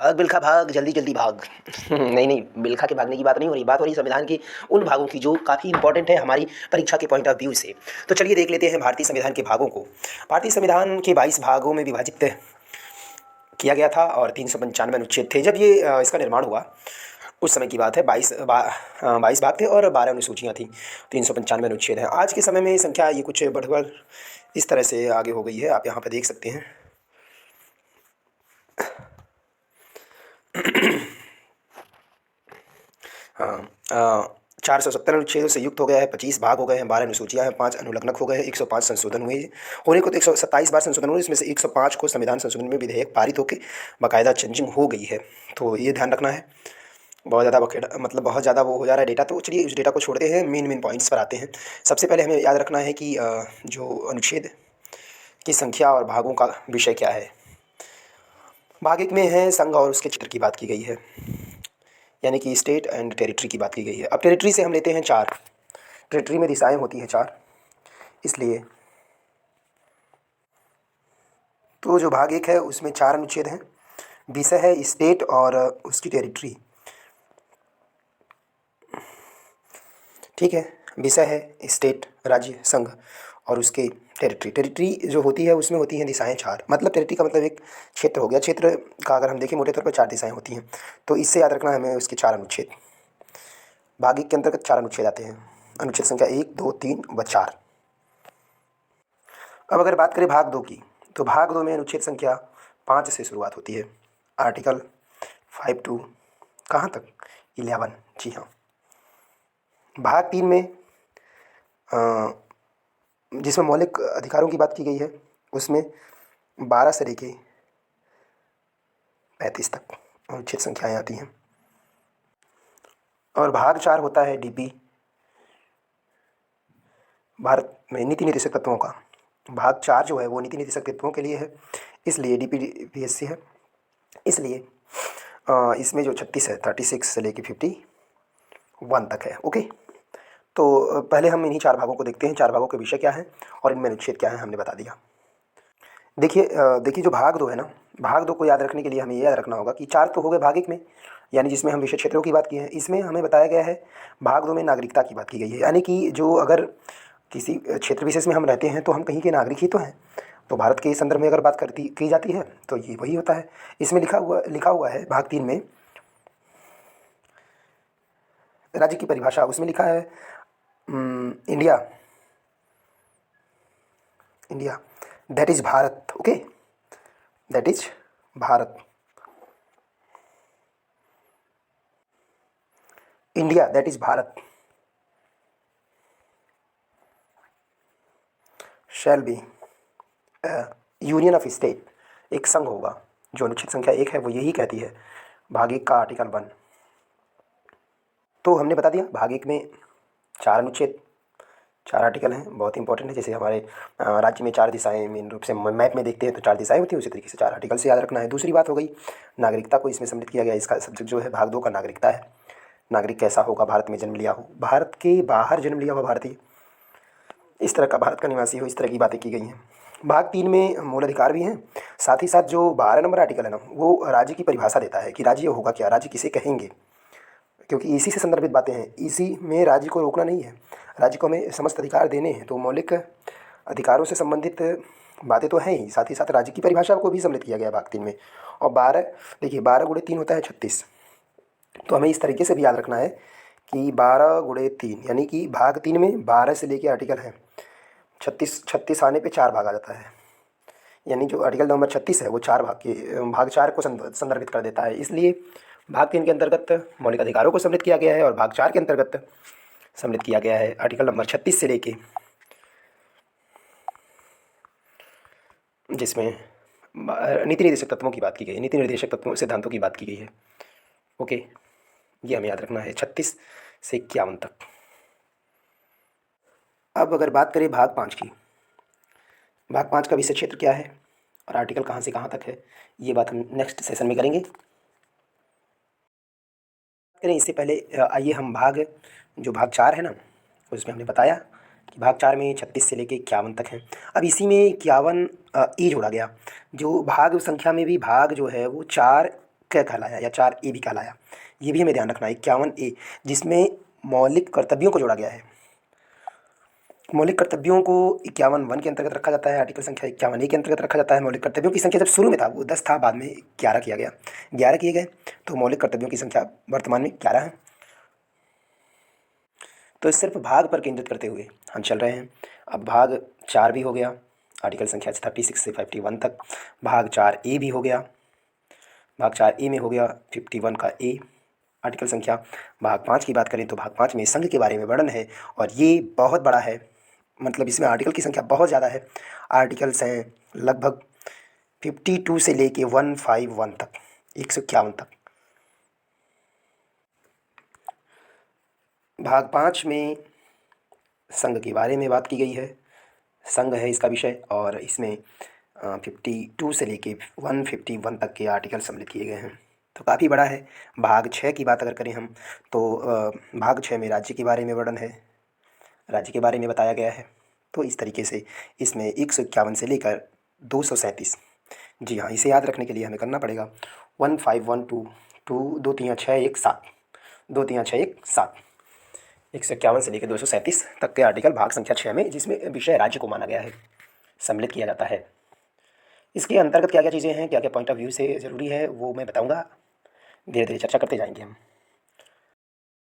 भाग बिल्खा भाग, जल्दी जल्दी भाग। नहीं नहीं, बिल्खा के भागने की बात नहीं हो रही, बात हो रही संविधान के उन भागों की जो काफ़ी इंपॉर्टेंट है हमारी परीक्षा के पॉइंट ऑफ व्यू से। तो चलिए देख लेते हैं भारतीय संविधान के भागों को। भारतीय संविधान के 22 भागों में विभाजित किया गया था और 395 अनुच्छेद थे। जब ये इसका निर्माण हुआ उस समय की बात है। 22 भाग थे और 12 अनुसूचियाँ थी। 395 अनुच्छेद हैं। आज के समय में संख्या ये कुछ बढ़ इस तरह से आगे हो गई है, आप यहाँ पर देख सकते हैं। हाँ, 470 अनुच्छेदों से युक्त हो गया है, 25 भाग हो गए हैं, 12 अनुसूचियाँ हैं, 5 अनुलग्नक हो गए हैं, 105 संशोधन हुए होने को तो 127 बार संशोधन हुए, इसमें से 105 को संविधान संशोधन में विधेयक पारित होकर बाकायदा चेंजिंग हो गई है। तो ये ध्यान रखना है। बहुत ज़्यादा मतलब बहुत ज़्यादा वो हो जा रहा है डेटा, तो चलिए उस डेटा को छोड़ते हैं, मेन पॉइंट्स पर आते हैं। सबसे पहले हमें याद रखना है कि जो अनुच्छेद की संख्या और भागों का विषय क्या है। भाग 1 में है संघ और उसके क्षेत्र की बात की गई है, यानी कि स्टेट एंड टेरिटरी की बात की गई है। अब टेरिटरी से हम लेते हैं 4। टेरिटरी में दिशाएं होती हैं 4, इसलिए तो जो भाग 1 है उसमें 4 अनुच्छेद हैं। विषय है स्टेट और उसकी टेरिटरी, ठीक है। विषय है स्टेट, राज्य, संघ और उसके टेरिटरी। टेरिटरी जो होती है उसमें होती हैं दिशाएं 4। मतलब टेरिटरी का मतलब एक क्षेत्र हो गया। क्षेत्र का अगर हम देखें मोटे तौर पर 4 दिशाएं होती हैं, तो इससे याद रखना है हमें उसके 4 अनुच्छेद। भाग 1 के अंतर्गत 4 अनुच्छेद आते हैं, अनुच्छेद संख्या 1, 2, 3 व 4। अब अगर बात करें भाग 2 की, तो भाग 2 में अनुच्छेद संख्या 5 से शुरुआत होती है। आर्टिकल 5 टू कहाँ तक? 11। जी हाँ। भाग 3 में जिसमें मौलिक अधिकारों की बात की गई है, उसमें 12 से लेके 35 तक अनुच्छेद संख्याएँ आती हैं। और भाग 4 होता है डीपी, भारत में नीति निर्देशक तत्वों का। भाग 4 जो है वो नीति निर्देशक तत्वों के लिए है, इसलिए डीपीडीपीएससी है। इसलिए इसमें जो 36 है, 36 से लेके 51 तक है। ओके, तो पहले हम इन्हीं 4 भागों को देखते हैं। 4 भागों के विषय क्या है और इनमें अनुच्छेद क्या है, हमने बता दिया। देखिए जो भाग 2 है ना, भाग 2 को याद रखने के लिए हमें ये याद रखना होगा कि 4 तो हो गए भाग 1 में, यानी जिसमें हम विषय क्षेत्रों की बात की है। इसमें हमें बताया गया है भाग 2 में नागरिकता की बात की गई है, यानी कि जो अगर किसी क्षेत्र विशेष में हम रहते हैं तो हम कहीं के नागरिक ही तो हैं। तो भारत के संदर्भ में अगर बात की जाती है तो ये वही होता है। इसमें लिखा हुआ है भाग 3 में राज्य की परिभाषा, उसमें लिखा है India, that is Bharat. Okay, that is Bharat. India that is Bharat shall be union of state, एक संघ होगा। जो अनुच्छेद संख्या 1 है वो यही कहती है, भाग 1 का आर्टिकल 1। तो हमने बता दिया भाग 1 में 4 अनुच्छेद, 4 आर्टिकल हैं, बहुत इंपॉर्टेंट है। जैसे हमारे राज्य में 4 दिशाएं मेन रूप से मैप में देखते हैं तो 4 दिशाएं होती हैं, उसी तरीके से 4 आर्टिकल से याद रखना है। दूसरी बात हो गई नागरिकता को इसमें सम्मिलित किया गया। इसका सब्जेक्ट जो है भाग 2 का नागरिकता है। नागरिक कैसा होगा? भारत में जन्म लिया हो, भारत के बाहर जन्म लिया हुआ भारतीय, इस तरह का भारत का निवासी हो, इस तरह की बातें की गई हैं। भाग 3 में मूल अधिकार भी हैं। साथ ही साथ जो 12 नंबर आर्टिकल है ना, वो राज्य की परिभाषा देता है कि राज्य होगा क्या, राज्य किसे कहेंगे, क्योंकि इसी से संदर्भित बातें हैं। इसी में राज्य को रोकना नहीं है, राज्य को हमें समस्त अधिकार देने हैं। तो मौलिक अधिकारों से संबंधित बातें तो हैं ही, साथ ही साथ राज्य की परिभाषा को भी सम्मिलित किया गया है भाग 3 में। और 12, देखिए 12 गुणे 3 होता है 36। तो हमें इस तरीके से भी याद रखना है कि 12 गुणे 3, यानी कि भाग 3 में 12 से लेके आर्टिकल है 36 आने पे 4 भाग आ जाता है, यानी जो आर्टिकल नंबर 36 है वो 4 भाग 4 को संदर्भित कर देता है। इसलिए भाग 3 के अंतर्गत मौलिक अधिकारों को सम्मिलित किया गया है और भाग 4 के अंतर्गत सम्मिलित किया गया है आर्टिकल नंबर 36 से लेके, जिसमें नीति निर्देशक तत्वों की बात की गई है, नीति निर्देशक तत्वों सिद्धांतों की बात की गई है। ओके, ये हमें याद रखना है 36 से 51 तक। अब अगर बात करें भाग 5 की, भाग 5 का विषय क्षेत्र क्या है और आर्टिकल कहाँ से कहाँ तक है, ये बात हम नेक्स्ट सेशन में करेंगे। करें इससे पहले आइए हम भाग 4 है ना, उसमें हमने बताया कि भाग 4 में 36 से लेके 51 तक है। अब इसी में 51 ई जोड़ा गया। जो भाग संख्या में भी भाग जो है वो 4 क कहलाया या 4A भी कहलाया। ये भी हमें ध्यान रखना है। 51A जिसमें मौलिक कर्तव्यों को जोड़ा गया है। मौलिक कर्तव्यों को 51 के अंतर्गत रखा जाता है, आर्टिकल संख्या 51A के अंतर्गत रखा जाता है। मौलिक कर्तव्यों की संख्या जब शुरू में था वो 10 था, बाद में 11 किया गया, 11 किए गए, तो मौलिक कर्तव्यों की संख्या वर्तमान में 11 है। तो सिर्फ भाग पर केंद्रित करते हुए हम चल रहे हैं। अब भाग 4 भी हो गया, आर्टिकल संख्या 36 से 51 तक। भाग 4A भी हो गया, भाग 4A में हो गया 51 का A आर्टिकल संख्या। भाग 5 की बात करें तो भाग 5 में संघ के बारे में वर्णन है, और ये बहुत बड़ा है, मतलब इसमें आर्टिकल की संख्या बहुत ज़्यादा है। आर्टिकल्स हैं लगभग 52 से लेके 151 तक, 151 तक। भाग 5 में संघ के बारे में बात की गई है, संघ है इसका विषय, और इसमें 52 से लेके 151 तक के आर्टिकल सम्मिलित किए गए हैं, तो काफ़ी बड़ा है। भाग 6 की बात अगर करें हम तो भाग 6 में राज्य के बारे में वर्णन है, राज्य के बारे में बताया गया है। तो इस तरीके से इसमें 151 से लेकर 237, जी हाँ, इसे याद रखने के लिए हमें करना पड़ेगा 1512 2 2 3 6 1 7 2 3 6 1 7, 151 से लेकर 237 तक के आर्टिकल भाग संख्या 6 में, जिसमें विषय राज्य को माना गया है, सम्मिलित किया जाता है। इसके अंतर्गत क्या क्या चीज़ें हैं, क्या क्या पॉइंट ऑफ व्यू से ज़रूरी है, वो मैं बताऊँगा। धीरे धीरे चर्चा करते जाएंगे हम।